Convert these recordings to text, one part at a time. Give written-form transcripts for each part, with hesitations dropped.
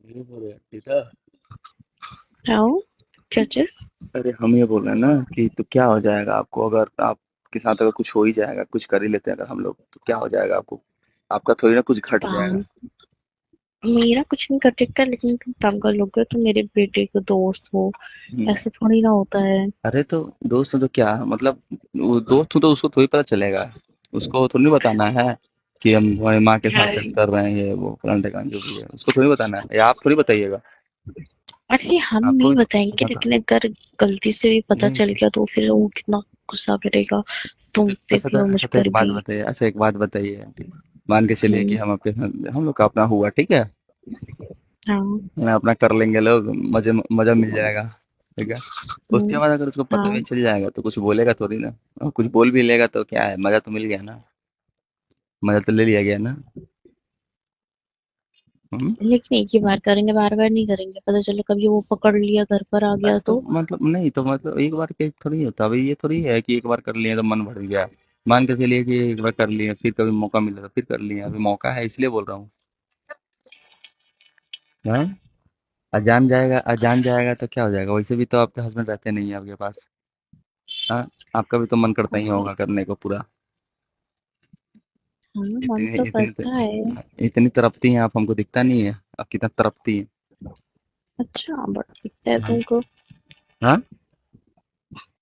ये बोल रहे हैं सीधा। How? Judges? अरे हम ये बोल रहे हैं ना कि तो क्या हो जाएगा आपको अगर आपके साथ अगर कुछ हो ही जाएगा, कुछ कर ही लेते हैं अगर हम लोग, तो क्या हो जाएगा आपको? आपका थोड़ी ना कुछ घट जाएगा। पाम मेरा कुछ नहीं कटेगा, लेकिन तुम पागल लोगे तो मेरे बेटे के दोस्त हो। हम्म। ऐसे थोड़ी ना होता है। अरे तो दोस्त हो तो क्या मतलब, वो दोस्त हो तो उसको थोड़ी पता चलेगा। उसको थोड़ी नहीं बताना है कि हम हमारी माँ के साथ सेक्स कर रहे हैं, ये वो फलाना ढिकाना जो भी है उसको थोड़ी बताना है, या आप थोड़ी बताइएगा। अरे हम आपको नहीं भी तो बताएंगे, पता था। लेकिन अगर गलती से भी पता नहीं चल गया तो फिर वो कितना गुस्सा करेगा, तुम पे अच्छा भी तो और मुझ अच्छा तो एक पर बात भी। बताइए, अच्छा एक बात बताइए। मान के चलिए कि हम्म, हम आपके हम लोग का अपना हुआ, ठीक है। हाँ। अपना कर लेंगे लोग, मजे मजा मिल जाएगा। ठीक है। उसके हम्म, बाद अगर उसको पता भी हाँ। चल जाएगा तो कुछ बोलेगा थोड़ी ना। और कुछ बोल भी लेगा तो क्या है, मजा तो मिल गया ना। मजा तो ले लिया गया ना। हम्म। लेकिन एक ही बार करेंगे, बार बार नहीं करेंगे। पता चलो कभी वो पकड़ लिया, घर पर आ अरे गया तो तो। मतलब नहीं तो मतलब एक बार के थोड़ी होता, अभी ये थोड़ी है कि एक बार कर लिए तो मन भर गया। मान के चलिए कि एक बार कर लिए, फिर कभी मौका मिला तो फिर कर लिए, अभी मौका है इसलिए बोल रहा हूँ। हैं? अजान जाएगा तो क्या हो जाएगा, वैसे भी तो आपके हस्बैंड रहते नहीं है आपके पास। हाँ। आपका भी तो मन करता ही हाँ, होगा करने को पूरा। हाँ, मन इतनी तो इतनी करता है। इतनी तड़पती हैं आप, हमको दिखता नहीं है आप कितना तड़पती हैं। अच्छा, बड़ा दिखता है हाँ। तुमको। हाँ?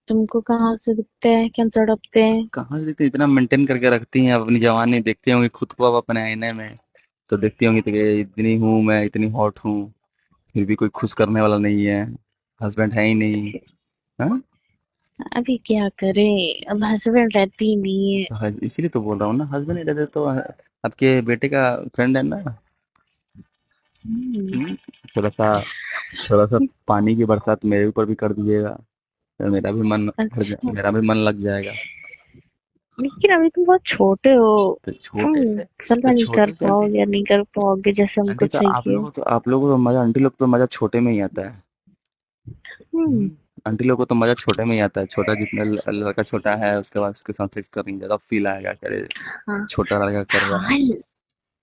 तुमको कहाँ से दिखता है कि हम तड़पते हैं? कहाँ से दिखती, इतना मेंटेन करके रखती हैं आप अपनी जवानी, देखती होंगी खुद को आप अपने आईने में। तो देखती होंगी तो कि इतनी हूँ मैं, इतनी हॉट हूँ, फिर भी कोई खुश करने वाला नहीं है। हस्बैंड है ही नहीं। हाँ। अभी क्या करें, अब हस्बैंड रहती ही नहीं है। तो इसीलिए तो बोल रहा हूँ ना, हस्बैंड नहीं रहते तो आपके बेटे का फ्रेंड है ना। हम्म, हम्म, थोड़ा सा थोड़ा सा पानी की बरसात मेरे ऊपर भी कर दीजिएगा, तो अच्छा, मेरा भी मन लग जाएगा। लेकिन अभी तुम बहुत छोटे हो। तो छोटे से तो पता नहीं कर छोटे से आंटी। पाओगे या नहीं कर पाओगे जैसे हमको आंटी तो चाहिए। आप लोगों को तो मजा, आंटी लोग तो मजा छोटे में ही आता है। हम्म, आंटी लोग को तो मजा छोटे में ही आता है, छोटा जितना लड़का छोटा है उसके बाद उसके साथ सेक्स करेंगे ज्यादा फील आएगा, करे हाँ। छोटा लड़का कर रहा है। हाँ,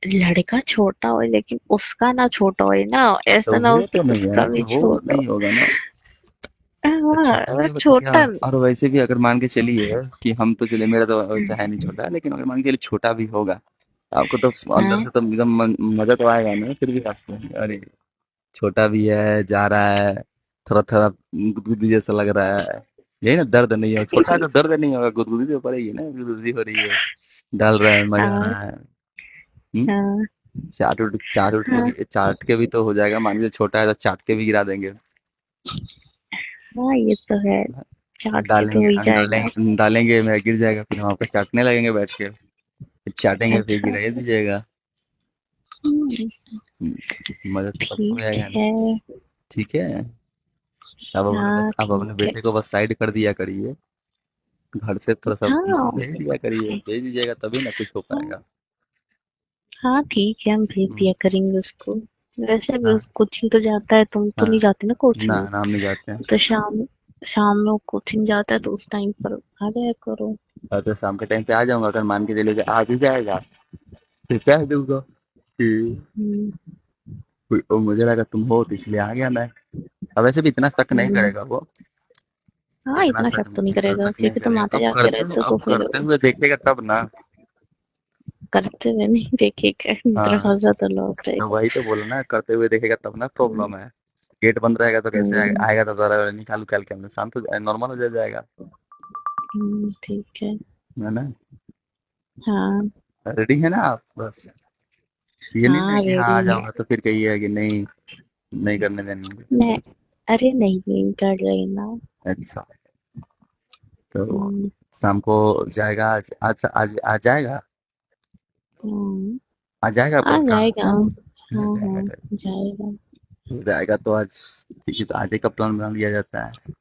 लड़का छोटा हो लेकिन उसका ना छोटा हो ना। तो ऐसा ना हो वो कि तो नहीं है ना, उसका तो भी वो छोटा नहीं होगा ना। हो। तो छोटा भी हाँ, होगा तो क्या। छोटा। और वैसे भी अगर मान के चलिए कि हम तो चलिए, मेरा तो वैसा है नहीं छोटा, लेकिन अगर मान के चलिए छोटा भी होगा, आपको तो अंदर हाँ, से तो एकदम मजा तो आएगा ना, फिर भी आपको अरे छोटा भी है, जा रहा है, थोड़ा थोड़ा गुदगुदी जैसा लग रहा है। यही ना दर्द नहीं है, छोटा है तो दर्द नहीं होगा, गुदगुदी तो पड़ेगी ना, गुदगुदी हो रही है, डाल रहा है, मजा आ हाँ, रहा है। हम्म। हाँ, हाँ, चाट के भी तो हो जाएगा, मान लीजिए छोटा है तो चाट के भी गिरा देंगे। हाँ, ये तो है। चाट के तो डालेंगे हो ही जाएगा। डालेंगे मेरा गिर जाएगा, फिर हम आपका चाटने लगेंगे बैठ के, फिर चाटेंगे फिर अच्छा। गिरा ही दीजिएगा। हम्म, मजा तो सबको ठीक आएगा ना। है। ठीक है। हाँ, आप अपने ठीक है। बेटे को बस साइड कर दिया करिए, घर से थोड़ा सा हाँ, भेज दिया करिए, भेज दीजिएगा तभी ना कुछ हो हाँ, पाएगा। हाँ, ठीक है, हम भेज हम्म, दिया करेंगे उसको। वैसे भी हाँ। उस कोचिंग तो जाता है, तुम तो हाँ। नहीं जाती ना ना कोचिंग। नाम नहीं जाते हैं। तो शाम शाम में वो कोचिंग जाता है तो उस टाइम पर आ जाया करो। और तो शाम के टाइम पे आ जाऊंगा, अगर मान के चलिए कि आ भी जाएगा, फिर कह दूंगा कि हम्म, मुझे लगा तुम हो तो इसलिए आ गया मैं। अब वैसे भी इतना शक नहीं हम्म, करेगा वो। हाँ, इतना शक तो नहीं इतना करेगा शक नहीं क्योंकि तुम करेगा, आते जाते रहते हो अब तो फिर करते हुए देखेगा तब ना। करते हुए नहीं देखेगा। इतना हाँ। हंसा तो लग रहा तो है। वही तो बोला ना, करते हुए देखेगा तब ना प्रॉब्लम है। गेट बंद रहेगा तो कैसे हम्म, आएगा तो जरा निकाल उकाल के हमने शांत हो नॉर्मल हो जाएगा। ठीक है। है ना। हाँ, रेडी है ना आप बस। ये नहीं ना हाँ, कि हाँ रेडी आ है। जाऊंगा तो फिर कहिए कि नहीं, नहीं करने देंगे। मैं अरे नहीं, नहीं कर रही ना। अच्छा। तो हम्म, शाम को जाएगा, आज जाएगा। हम्म, आज जाएगा आ पक्का। जाएगा। हाँ, हाँ, हाँ, जाएगा। जाएगा। जाएगा तो आज, ठीक है, तो आधे का प्लान बना लिया जाता है। तो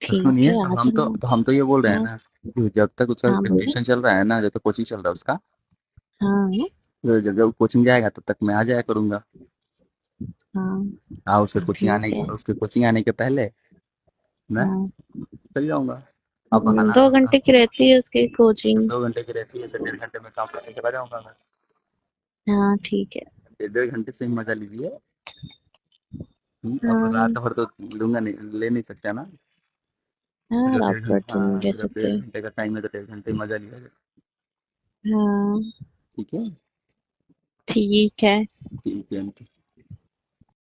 ठीक सुनिए, है, आ जाना। हम तो ये बोल रहे हैं हाँ, ना कि जब तक उसका हाँ, बोलो। ट्यूशन चल रहा है ना, जब तक कोचिंग चल रहा है उसका, हाँ, तो जब जब कोचिंग जाएगा तब तक मैं आ जाया करूंगा। हाँ, हाँ, ठीक है। उसके कोचिंग आने के पहले मैं हाँ, चल जाऊंगा। अब बहाना 2 घंटे की रहती है उसकी कोचिंग। 2 घंटे की रहती है तो 1.5 घंटे में काम करके चला जाऊंगा मैं। हाँ, ठीक है। 1.5 घंटे से ही मजा लीजिए। अब हाँ रात भर तो लूंगा नहीं, ले नहीं सकते ना। हाँ, अगर रात डेढ़ भर घंटा, तो नहीं हाँ ले अगर डेढ़ सकते। घंटे का टाइम है तो 1.5 घंटे मजा लिया जाए। हाँ ठीक है। ठीक है। ठीक है।